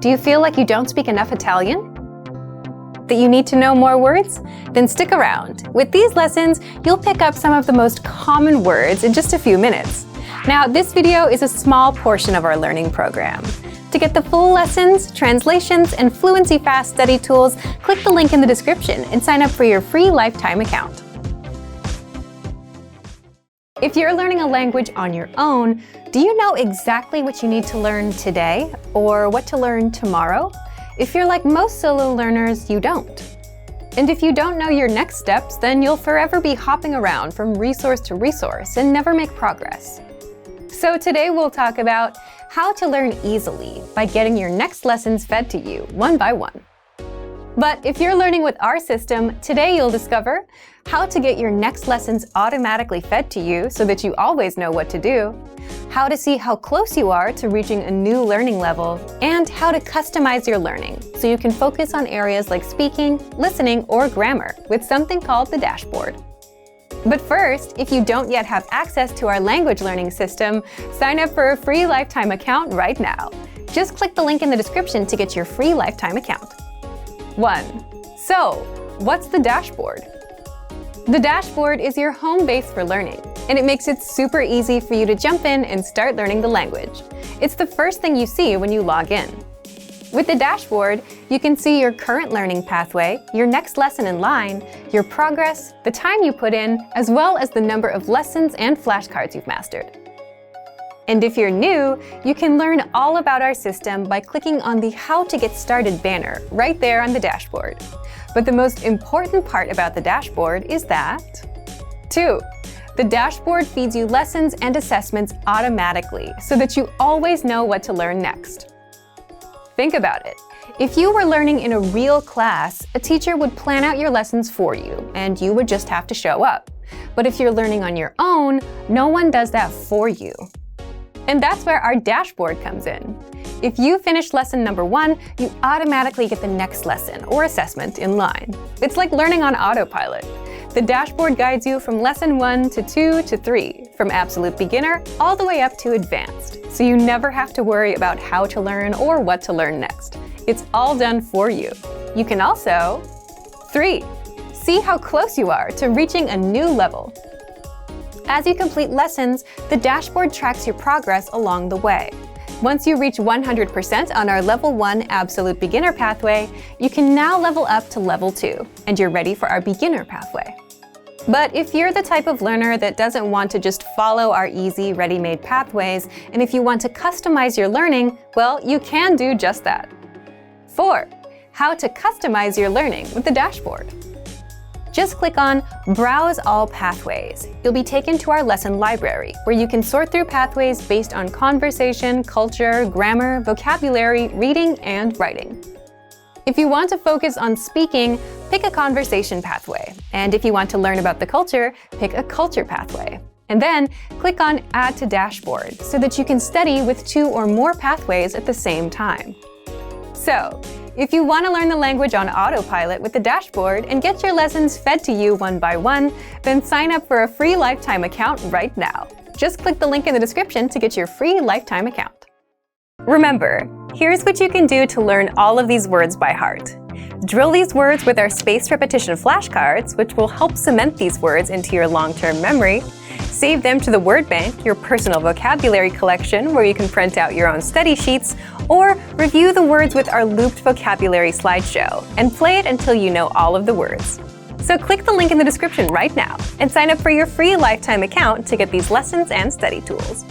Do you feel like you don't speak enough Italian? That you need to know more words? Then stick around. With these lessons, you'll pick up some of the most common words in just a few minutes. Now, this video is a small portion of our learning program. To get the full lessons, translations, and fluency fast study tools, click the link in the description and sign up for your free lifetime account. If you're learning a language on your own, do you know exactly what you need to learn today or what to learn tomorrow? If you're like most solo learners, you don't. And if you don't know your next steps, then you'll forever be hopping around from resource to resource and never make progress. So today we'll talk about how to learn easily by getting your next lessons fed to you one by one. But if you're learning with our system, today you'll discover how to get your next lessons automatically fed to you so that you always know what to do, how to see how close you are to reaching a new learning level, and how to customize your learning so you can focus on areas like speaking, listening, or grammar with something called the dashboard. But first, if you don't yet have access to our language learning system, sign up for a free lifetime account right now. Just click the link in the description to get your free lifetime account. 1. So, what's the dashboard? The dashboard is your home base for learning, and it makes it super easy for you to jump in and start learning the language. It's the first thing you see when you log in. With the dashboard, you can see your current learning pathway, your next lesson in line, your progress, the time you put in, as well as the number of lessons and flashcards you've mastered. And if you're new, you can learn all about our system by clicking on the How to Get Started banner right there on the dashboard. But the most important part about the dashboard is that 2. The dashboard feeds you lessons and assessments automatically so that you always know what to learn next. Think about it. If you were learning in a real class, a teacher would plan out your lessons for you, and you would just have to show up. But if you're learning on your own, no one does that for you. And that's where our dashboard comes in. If you finish lesson number 1, you automatically get the next lesson or assessment in line. It's like learning on Autopilot. The dashboard guides you from lesson 1 to 2 to 3, from absolute beginner all the way up to advanced, so you never have to worry about how to learn or what to learn next. It's all done for you. You can also 3. See how close you are to reaching a new level. As you complete lessons, the dashboard tracks your progress along the way. Once you reach 100% on our Level 1 Absolute Beginner pathway, you can now level up to Level 2, and you're ready for our Beginner pathway. But if you're the type of learner that doesn't want to just follow our easy, ready-made pathways, and if you want to customize your learning, well, you can do just that. 4. How to customize your learning with the dashboard. Just click on Browse All Pathways. You'll be taken to our lesson library, where you can sort through pathways based on conversation, culture, grammar, vocabulary, reading, and writing. If you want to focus on speaking, pick a conversation pathway. And if you want to learn about the culture, pick a culture pathway. And then click on Add to Dashboard so that you can study with 2 or more pathways at the same time. So, if you want to learn the language on Autopilot with the dashboard and get your lessons fed to you one by one, then sign up for a free lifetime account right now. Just click the link in the description to get your free lifetime account. Remember, here's what you can do to learn all of these words by heart. Drill these words with our spaced repetition flashcards, which will help cement these words into your long-term memory. Save them to the word bank, your personal vocabulary collection, where you can print out your own study sheets, or review the words with our looped vocabulary slideshow, and play it until you know all of the words. So click the link in the description right now and sign up for your free lifetime account to get these lessons and study tools.